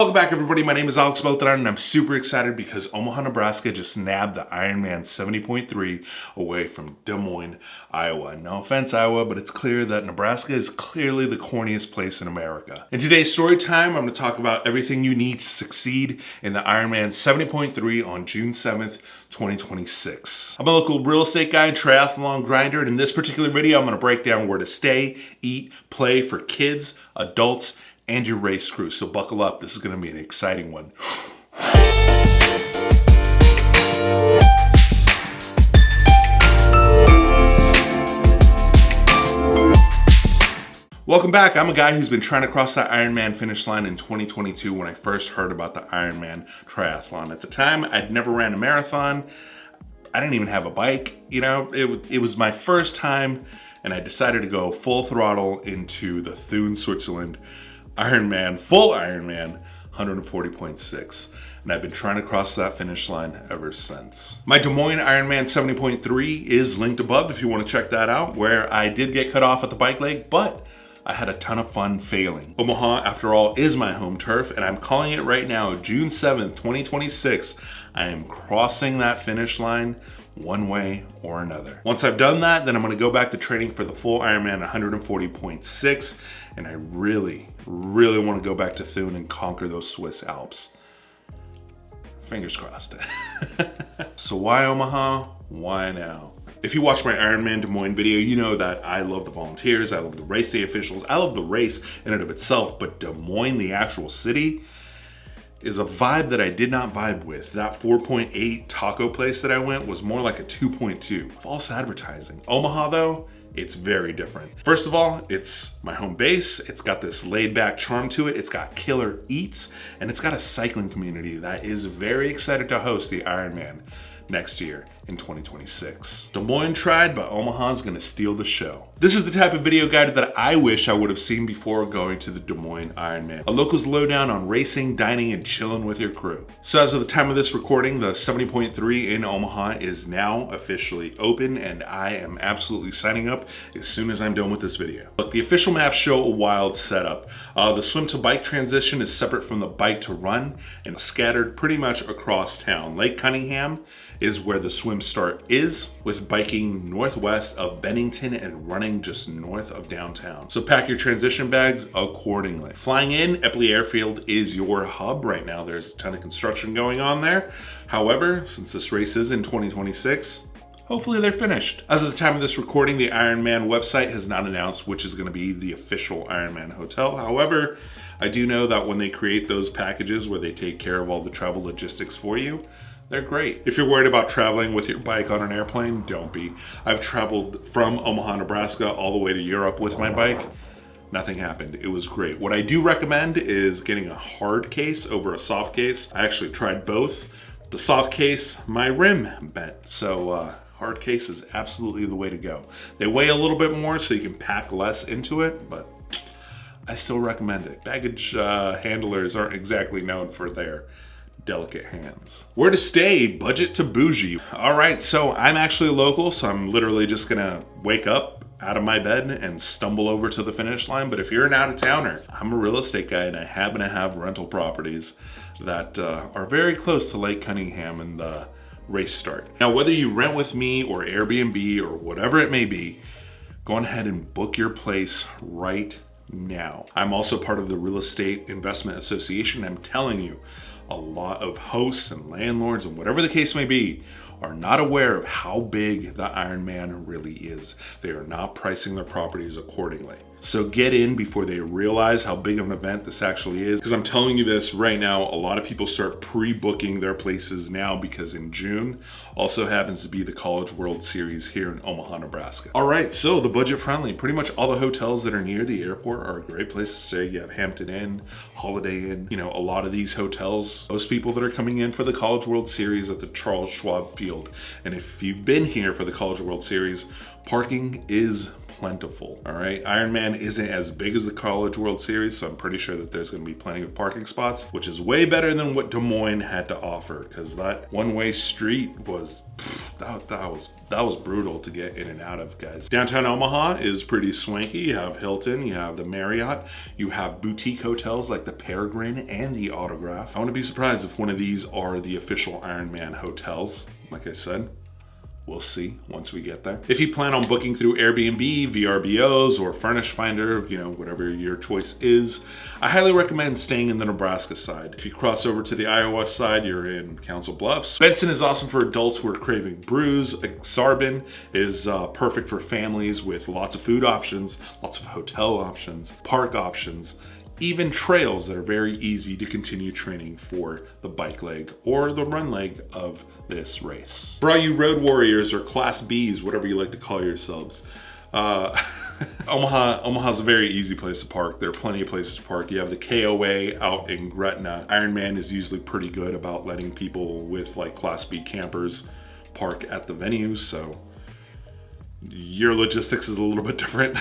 Welcome back, everybody. My name is AlexBeltran, and I'm super excited because Omaha, Nebraska just nabbed the Ironman 70.3 away from Des Moines, Iowa. No offense, Iowa, but it's clear that Nebraska is clearly the corniest place in America. In today's story time, I'm going to talk about everything you need to succeed in the Ironman 70.3 on June 7th, 2026. I'm a local real estate guy and triathlon grinder, and in this particular video, I'm going to break down where to stay, eat, play for kids, adults, and your race crew. So buckle up, this is gonna be an exciting one. Welcome back. I'm a guy who's been trying to cross that Ironman finish line in 2022 when I first heard about the Ironman Triathlon. At the time, I'd never ran a marathon. I didn't even have a bike. You know, it was my first time, and I decided to go full throttle into the Thun, Switzerland Ironman, full Ironman, 140.6. And I've been trying to cross that finish line ever since. My Des Moines Ironman 70.3 is linked above if you want to check that out, where I did get cut off at the bike leg, but I had a ton of fun failing. Omaha, after all, is my home turf, and I'm calling it right now, June 7th, 2026. I am crossing that finish line one way or another. Once I've done that, then I'm gonna go back to training for the full Ironman 140.6, and I really wanna go back to Thun and conquer those Swiss Alps. Fingers crossed. So why Omaha? Why now? If you watch my Ironman Des Moines video, you know that I love the volunteers, I love the race day officials, I love the race in and of itself, but Des Moines, the actual city, is a vibe that I did not vibe with. That 4.8 taco place that I went was more like a 2.2. False advertising. Omaha though, it's very different. First of all, it's my home base. It's got this laid back charm to it. It's got killer eats, and it's got a cycling community that is very excited to host the Ironman next year in 2026. Des Moines tried, but Omaha's gonna steal the show. This is the type of video guide that I wish I would have seen before going to the Des Moines Ironman. A local's lowdown on racing, dining, and chilling with your crew. So as of the time of this recording, the 70.3 in Omaha is now officially open, and I am absolutely signing up as soon as I'm done with this video. But the official maps show a wild setup. The swim to bike transition is separate from the bike to run and scattered pretty much across town. Lake Cunningham is where the swim start is, with biking northwest of Bennington and running just north of downtown. So pack your transition bags accordingly. Flying in, Eppley Airfield is your hub right now. There's a ton of construction going on there. However, since this race is in 2026, hopefully they're finished. As of the time of this recording, the Ironman website has not announced which is gonna be the official Ironman hotel. However, I do know that when they create those packages where they take care of all the travel logistics for you, they're great. If you're worried about traveling with your bike on an airplane, don't be. I've traveled from Omaha, Nebraska all the way to Europe with my bike. Nothing happened. It was great. What I do recommend is getting a hard case over a soft case. I actually tried both. The soft case, my rim bent. So hard case is absolutely the way to go. They weigh a little bit more so you can pack less into it, but I still recommend it. Baggage handlers aren't exactly known for their delicate hands. Where to stay, budget to bougie. All right, so I'm actually local, so I'm literally just gonna wake up out of my bed and stumble over to the finish line. But if you're an out-of-towner, I'm a real estate guy and I happen to have rental properties that are very close to Lake Cunningham and the race start. Now, whether you rent with me or Airbnb or whatever it may be, go on ahead and book your place right now. I'm also part of the Real Estate Investment Association. I'm telling you, a lot of hosts and landlords and whatever the case may be are not aware of how big the Ironman really is. They are not pricing their properties accordingly. So get in before they realize how big of an event this actually is. Because I'm telling you this right now, a lot of people start pre-booking their places now because in June also happens to be the College World Series here in Omaha, Nebraska. All right, so the budget friendly. Pretty much all the hotels that are near the airport are a great place to stay. You have Hampton Inn, Holiday Inn, you know, a lot of these hotels. Most people that are coming in for the College World Series at the Charles Schwab Field. And if you've been here for the College World Series, parking is plentiful. All right, Ironman isn't as big as the College World Series, so I'm pretty sure that there's going to be plenty of parking spots, which is way better than what Des Moines had to offer, because that one-way street was that was brutal to get in and out of, guys. Downtown Omaha is pretty swanky. You have Hilton, you have the Marriott, you have boutique hotels like the Peregrine and the Autograph. I wouldn't be surprised if one of these are the official Ironman hotels. Like I said, we'll see once we get there. If you plan on booking through Airbnb, VRBOs, or Furnish Finder, whatever your choice is, I highly recommend staying in the Nebraska side. If you cross over to the Iowa side, you're in Council Bluffs. Benson is awesome for adults who are craving brews. Aksarben is perfect for families with lots of food options, lots of hotel options, park options, even trails that are very easy to continue training for the bike leg or the run leg of this race. For all you road warriors or Class Bs, whatever you like to call yourselves, Omaha's a very easy place to park. There are plenty of places to park. You have the KOA out in Gretna. Ironman is usually pretty good about letting people with like Class B campers park at the venues, so your logistics is a little bit different.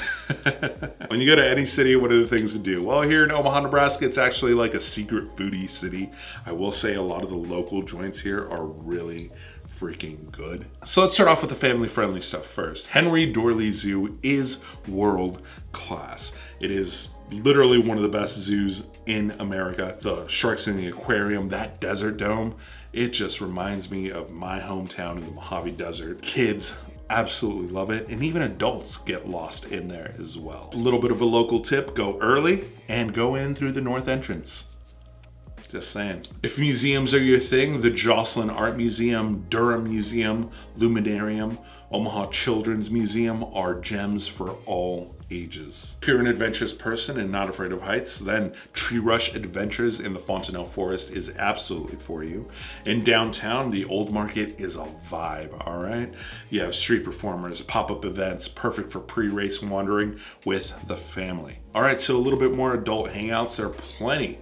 When you go to any city, what are the things to do? Well, here in Omaha, Nebraska, it's actually like a secret foodie city. I will say a lot of the local joints here are really freaking good. So let's start off with the family-friendly stuff first. Henry Doorly Zoo is world class. It is literally one of the best zoos in America. The sharks in the aquarium, that desert dome, it just reminds me of my hometown in the Mojave Desert. Kids absolutely love it, and even adults get lost in there as well. A little bit of a local tip: go early and go in through the north entrance. Just saying. If museums are your thing, the Jocelyn Art Museum, Durham Museum, Luminarium, Omaha Children's Museum are gems for all ages. If you're an adventurous person and not afraid of heights, then Tree Rush Adventures in the Fontenelle Forest is absolutely for you. In downtown, the Old Market is a vibe, all right? You have street performers, pop-up events, perfect for pre-race wandering with the family. All right, so a little bit more adult hangouts. There are plenty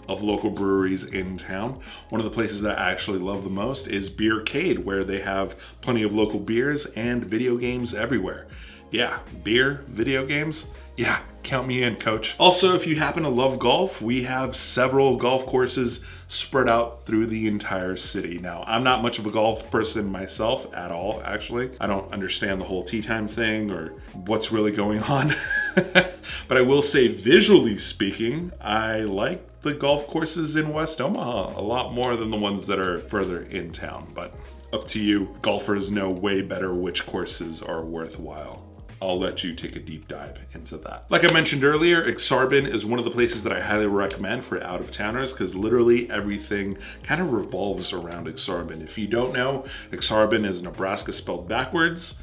of local breweries in town. One of the places that I actually love the most is Beercade, where they have plenty of local beers and video games everywhere. Yeah, beer, video games, yeah, count me in, coach. Also, if you happen to love golf, we have several golf courses spread out through the entire city. Now, I'm not much of a golf person myself at all, actually. I don't understand the whole tee time thing or what's really going on. But I will say, visually speaking, I like the golf courses in West Omaha a lot more than the ones that are further in town. But up to you. Golfers know way better which courses are worthwhile. I'll let you take a deep dive into that. Like I mentioned earlier, Aksarben is one of the places that I highly recommend for out-of-towners because literally everything kind of revolves around Aksarben. If you don't know, Aksarben is Nebraska spelled backwards.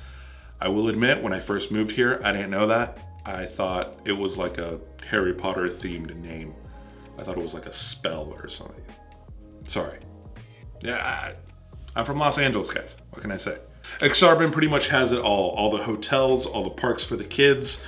I will admit, when I first moved here, I didn't know that. I thought it was like a Harry Potter themed name. I thought it was like a spell or something. Sorry. Yeah, I'm from Los Angeles, guys. What can I say? Aksarben pretty much has it all the hotels, all the parks for the kids,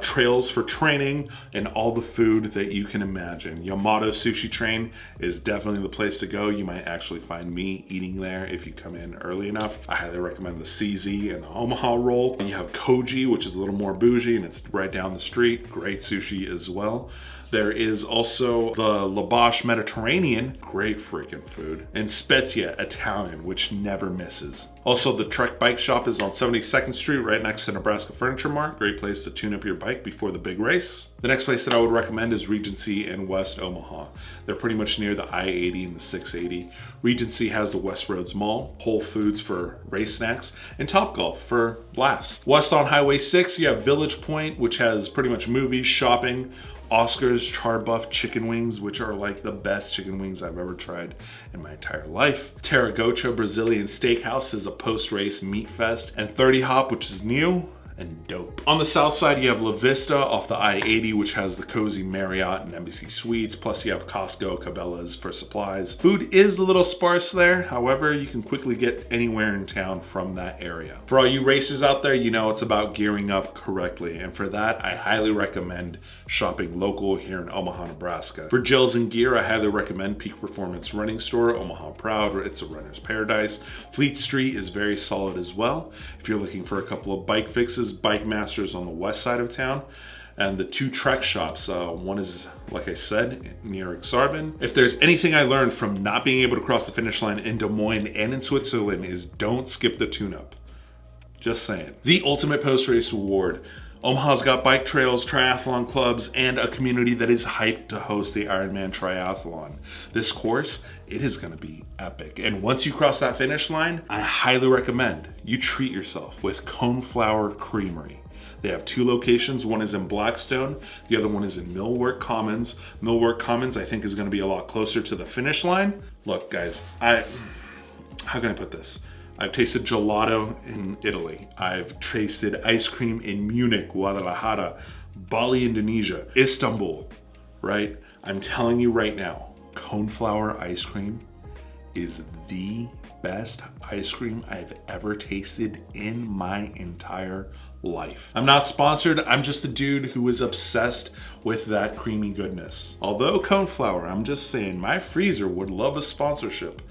trails for training, and all the food that you can imagine. Yamato Sushi Train is definitely the place to go. You might actually find me eating there if you come in early enough. I highly recommend the CZ and the Omaha roll. And you have Koji, which is a little more bougie, and it's right down the street. Great sushi as well. There is also the Labash Mediterranean, great freaking food, and Spezia Italian, which never misses. Also, the Trek Bike Shop is on 72nd Street, right next to Nebraska Furniture Mart. Great place to tune up your bike before the big race. The next place that I would recommend is Regency in West Omaha. They're pretty much near the I-80 and the 680. Regency has the West Roads Mall, Whole Foods for race snacks, and Topgolf for laughs. West on Highway 6, you have Village Point, which has pretty much movies, shopping, Oscar's Charbuff chicken wings, which are like the best chicken wings I've ever tried in my entire life. Taragocha Brazilian Steakhouse is a post-race meat fest, and 30 Hop, which is new and dope. On the south side, you have La Vista off the I-80, which has the cozy Marriott and Embassy Suites, plus you have Costco, Cabela's for supplies. Food is a little sparse there, however, you can quickly get anywhere in town from that area. For all you racers out there, you know it's about gearing up correctly, and for that, I highly recommend shopping local here in Omaha, Nebraska. For gels and gear, I highly recommend Peak Performance Running Store, Omaha Proud, or It's a Runner's Paradise. Fleet Street is very solid as well. If you're looking for a couple of bike fixes is Bike Masters on the west side of town. And the 2 trek shops, one is, like I said, near Aksarben. If there's anything I learned from not being able to cross the finish line in Des Moines and in Switzerland is don't skip the tune-up. Just saying. The ultimate post-race reward. Omaha's got bike trails, triathlon clubs, and a community that is hyped to host the Ironman Triathlon. This course, it is going to be epic. And once you cross that finish line, I highly recommend you treat yourself with Coneflower Creamery. They have 2 locations. One is in Blackstone. The other one is in Millwork Commons. Millwork Commons, I think, is going to be a lot closer to the finish line. Look, guys, how can I put this? I've tasted gelato in Italy. I've tasted ice cream in Munich, Guadalajara, Bali, Indonesia, Istanbul, right? I'm telling you right now, Coneflower ice cream is the best ice cream I've ever tasted in my entire life. I'm not sponsored, I'm just a dude who is obsessed with that creamy goodness. Although Coneflower, I'm just saying, my freezer would love a sponsorship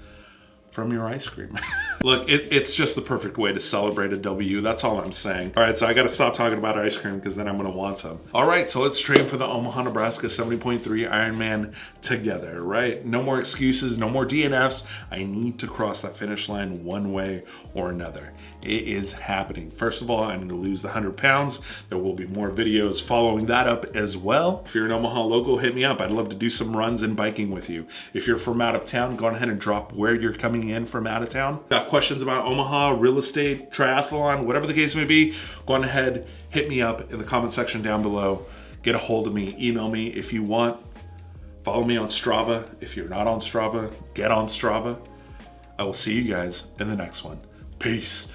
from your ice cream. Look, it's just the perfect way to celebrate a W. That's all I'm saying. All right, so I got to stop talking about ice cream because then I'm going to want some. All right, so let's train for the Omaha, Nebraska 70.3 Ironman together, right? No more excuses, no more DNFs. I need to cross that finish line one way or another. It is happening. First of all, I need to lose the 100 pounds. There will be more videos following that up as well. If you're an Omaha local, hit me up. I'd love to do some runs and biking with you. If you're from out of town, go ahead and drop where you're coming in from out of town. Got questions about Omaha, real estate, triathlon, whatever the case may be, go on ahead, hit me up in the comment section down below. Get a hold of me, email me if you want. Follow me on Strava. If you're not on Strava, get on Strava. I will see you guys in the next one. Peace.